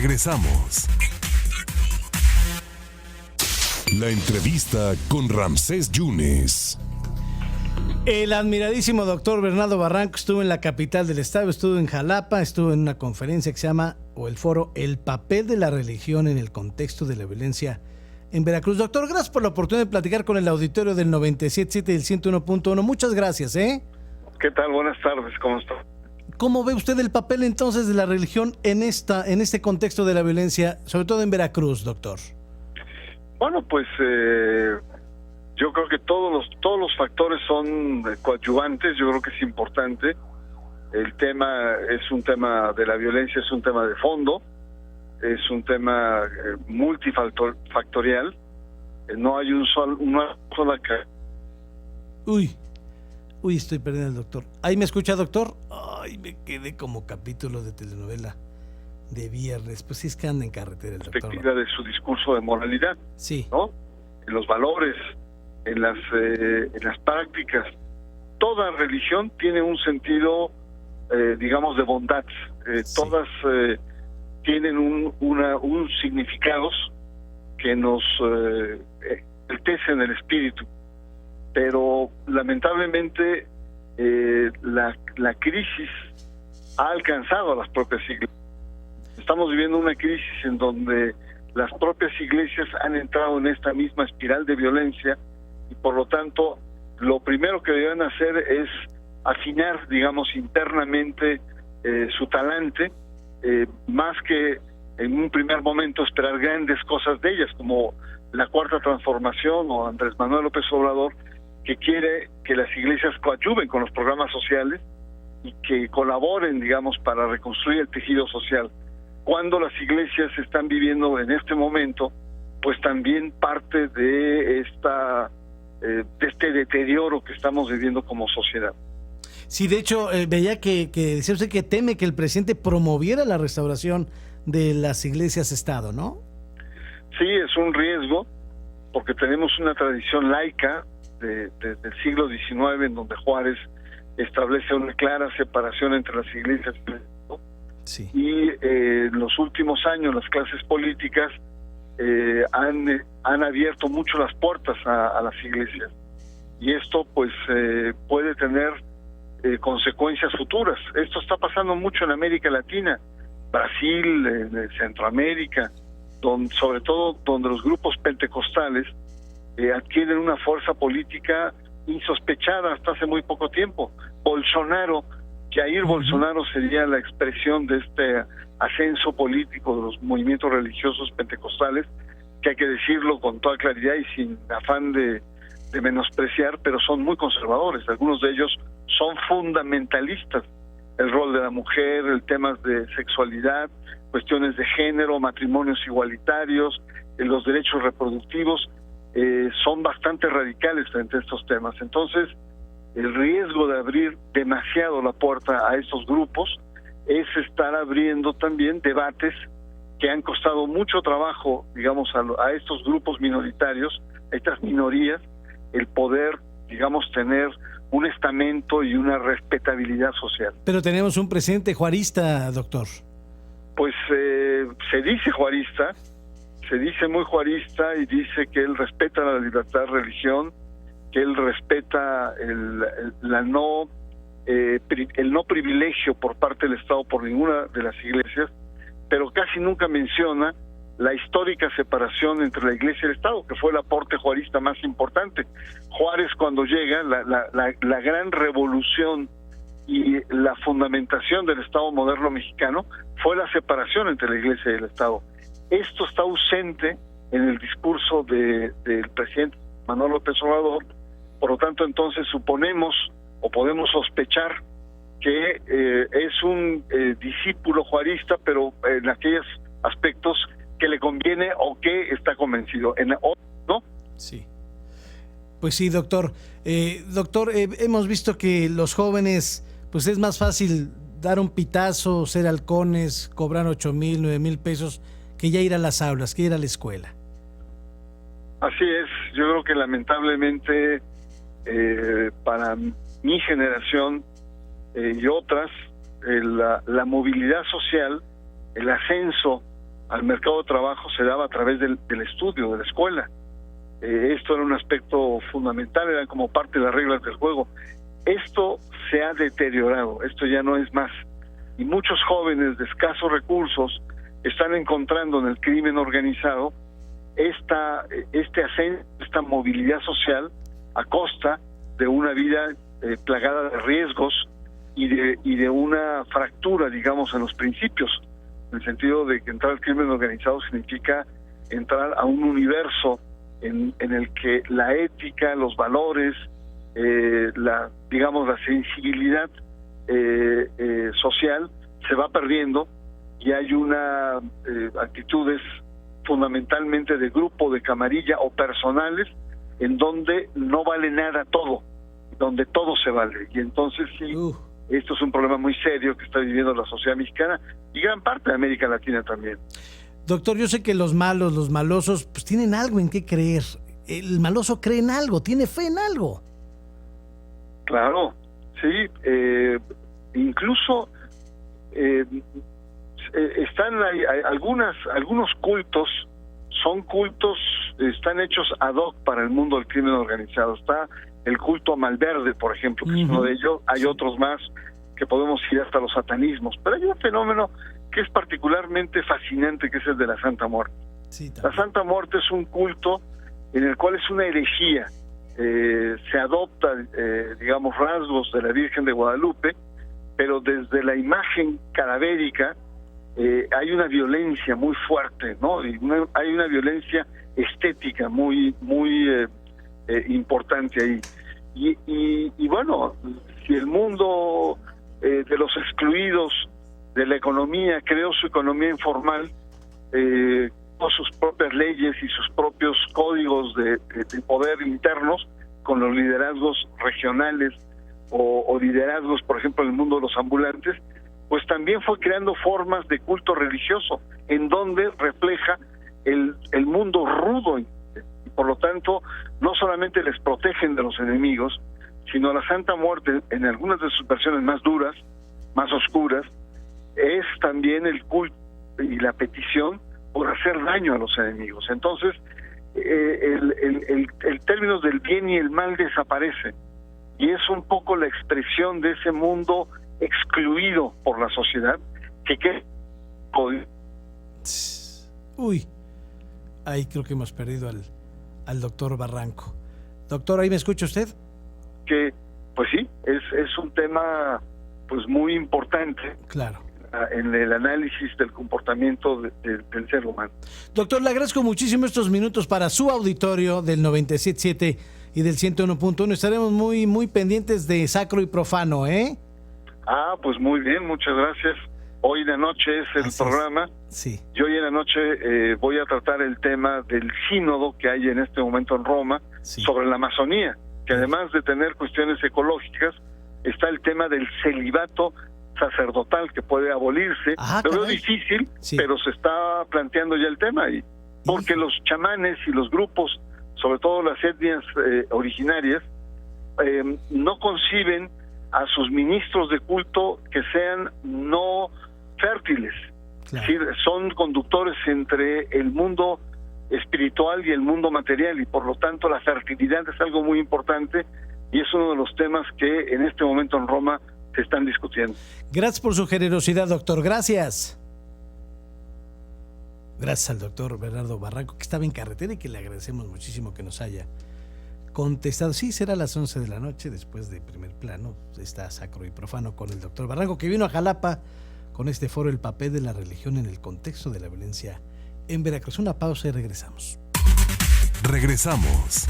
Regresamos. La entrevista con Ramsés Yunes. El admiradísimo doctor Bernardo Barranco estuvo en la capital del estado, estuvo en Jalapa, estuvo en una conferencia que se llama, o el foro, El papel de la religión en el contexto de la violencia en Veracruz. Doctor, gracias por la oportunidad de platicar con el auditorio del 97.7 y del 101.1. Muchas gracias, ¿eh? ¿Qué tal? Buenas tardes, ¿cómo está? ¿Cómo ve usted el papel entonces de la religión en este contexto de la violencia, sobre todo en Veracruz, doctor? Bueno, pues yo creo que todos los factores son coadyuvantes. Yo creo que es importante. El tema es un tema de la violencia, es un tema de fondo, es un tema multifactorial. No hay una sola... Uy, estoy perdiendo al doctor. ¿Ahí me escucha, doctor? Ay, me quedé como capítulo de telenovela de viernes. Pues sí, es que anda en carretera el doctor. Perspectiva de su discurso de moralidad, sí, ¿no? En los valores, en las prácticas. Toda religión tiene un sentido, digamos, de bondad. Sí. Todas tienen un significados que nos enaltecen el espíritu. Pero lamentablemente la crisis ha alcanzado a las propias iglesias. Estamos viviendo una crisis en donde las propias iglesias han entrado en esta misma espiral de violencia y por lo tanto lo primero que deben hacer es afinar, digamos, internamente su talante, más que en un primer momento esperar grandes cosas de ellas, como la Cuarta Transformación o Andrés Manuel López Obrador, que quiere que las iglesias coadyuven con los programas sociales y que colaboren, digamos, para reconstruir el tejido social. Cuando las iglesias están viviendo en este momento, pues también parte de este deterioro que estamos viviendo como sociedad. Sí, de hecho, veía que decía usted que teme que el presidente promoviera la restauración de las iglesias-estado, ¿no? Sí, es un riesgo, porque tenemos una tradición laica del siglo XIX, en donde Juárez establece una clara separación entre las iglesias y el Estado. Sí. Y en los últimos años las clases políticas han abierto mucho las puertas a las iglesias, y esto pues puede tener consecuencias futuras. Esto está pasando mucho en América Latina, Brasil, en Centroamérica, sobre todo donde los grupos pentecostales adquieren una fuerza política insospechada hasta hace muy poco tiempo. Jair Bolsonaro sería la expresión de este ascenso político de los movimientos religiosos pentecostales, que hay que decirlo con toda claridad y sin afán de menospreciar, pero son muy conservadores. Algunos de ellos son fundamentalistas. El rol de la mujer, el temas de sexualidad, cuestiones de género, matrimonios igualitarios, los derechos reproductivos, son bastante radicales frente a estos temas. Entonces, el riesgo de abrir demasiado la puerta a estos grupos es estar abriendo también debates que han costado mucho trabajo, digamos, a estos grupos minoritarios, a estas minorías, el poder, digamos, tener un estamento y una respetabilidad social. Pero tenemos un presidente juarista, doctor. Pues se dice juarista, se dice muy juarista, y dice que él respeta la libertad de religión, que él respeta el no privilegio por parte del Estado por ninguna de las iglesias, pero casi nunca menciona la histórica separación entre la Iglesia y el Estado, que fue el aporte juarista más importante. Juárez, cuando llega, la gran revolución y la fundamentación del Estado moderno mexicano fue la separación entre la Iglesia y el Estado. Esto está ausente en el discurso del presidente Manuel López Obrador. Por lo tanto, entonces suponemos o podemos sospechar que es un discípulo juarista, pero en aquellos aspectos que le conviene o que está convencido, ¿no? Sí. Pues sí, doctor. Doctor, hemos visto que los jóvenes, pues es más fácil dar un pitazo, ser halcones, cobrar 8,000, 9,000 pesos, que ya ir a las aulas, que ir a la escuela. Así es. Yo creo que lamentablemente para mi generación y otras, la movilidad social, el ascenso al mercado de trabajo se daba a través del estudio, de la escuela. Esto era un aspecto fundamental, era como parte de las reglas del juego. Esto se ha deteriorado, esto ya no es más. Y muchos jóvenes de escasos recursos están encontrando en el crimen organizado este ascenso, esta movilidad social a costa de una vida plagada de riesgos y de una fractura, digamos, en los principios, en el sentido de que entrar al crimen organizado significa entrar a un universo en el que la ética, los valores, la sensibilidad social se va perdiendo, y hay una actitudes fundamentalmente de grupo, de camarilla o personales, en donde no vale nada todo, donde todo se vale. Y entonces sí, esto es un problema muy serio que está viviendo la sociedad mexicana y gran parte de América Latina también. Doctor, yo sé que los malos, los malosos, pues tienen algo en qué creer. El maloso cree en algo, tiene fe en algo. Claro, sí. Incluso están algunos cultos, son cultos, están hechos ad hoc para el mundo del crimen organizado. Está el culto a Malverde, por ejemplo, que es uno de ellos. Hay otros más que podemos ir hasta los satanismos, pero hay un fenómeno que es particularmente fascinante, que es el de la Santa Muerte. Sí, la Santa Muerte es un culto en el cual es una herejía. Se adopta, rasgos de la Virgen de Guadalupe, pero desde la imagen cadavérica hay una violencia muy fuerte, ¿no? Y hay una violencia estética muy importante ahí. Y bueno, si el mundo de los excluidos de la economía creó su economía informal, con sus propias leyes y sus propios códigos de poder internos, con los liderazgos regionales o liderazgos, por ejemplo, en el mundo de los ambulantes, pues también fue creando formas de culto religioso, en donde refleja el mundo rudo, y por lo tanto no solamente les protegen de los enemigos, sino la Santa Muerte, en algunas de sus versiones más duras, más oscuras, es también el culto y la petición por hacer daño a los enemigos. Entonces el término del bien y el mal desaparece, y es un poco la expresión de ese mundo excluido por la sociedad que Uy, ahí creo que hemos perdido al doctor Barranco. Doctor, ¿ahí me escucha usted? Que, pues sí, es un tema pues muy importante. Claro. En el análisis del comportamiento del ser humano. Doctor, le agradezco muchísimo estos minutos para su auditorio del 97.7 y del 101.1. Estaremos muy pendientes de Sacro y Profano, ¿eh? Pues muy bien, muchas gracias. Hoy en la noche es el programa. Sí. Y hoy en la noche voy a tratar el tema del sínodo que hay en este momento en Roma, sí, sobre la Amazonía, que además de tener cuestiones ecológicas, está el tema del celibato sacerdotal que puede abolirse. Lo veo difícil, sí, pero se está planteando ya el tema, y porque los chamanes y los grupos, sobre todo las etnias originarias, no conciben a sus ministros de culto que sean no fértiles. Claro. Es decir, son conductores entre el mundo espiritual y el mundo material, y por lo tanto la fertilidad es algo muy importante, y es uno de los temas que en este momento en Roma se están discutiendo. Gracias por su generosidad, doctor. Gracias. Gracias al doctor Bernardo Barranco, que estaba en carretera y que le agradecemos muchísimo que nos haya contestado. Sí, será a las 11 de la noche, después de Primer Plano. Está Sacro y Profano con el doctor Barranco, que vino a Jalapa con este foro, El papel de la religión en el contexto de la violencia en Veracruz. Una pausa y regresamos. Regresamos.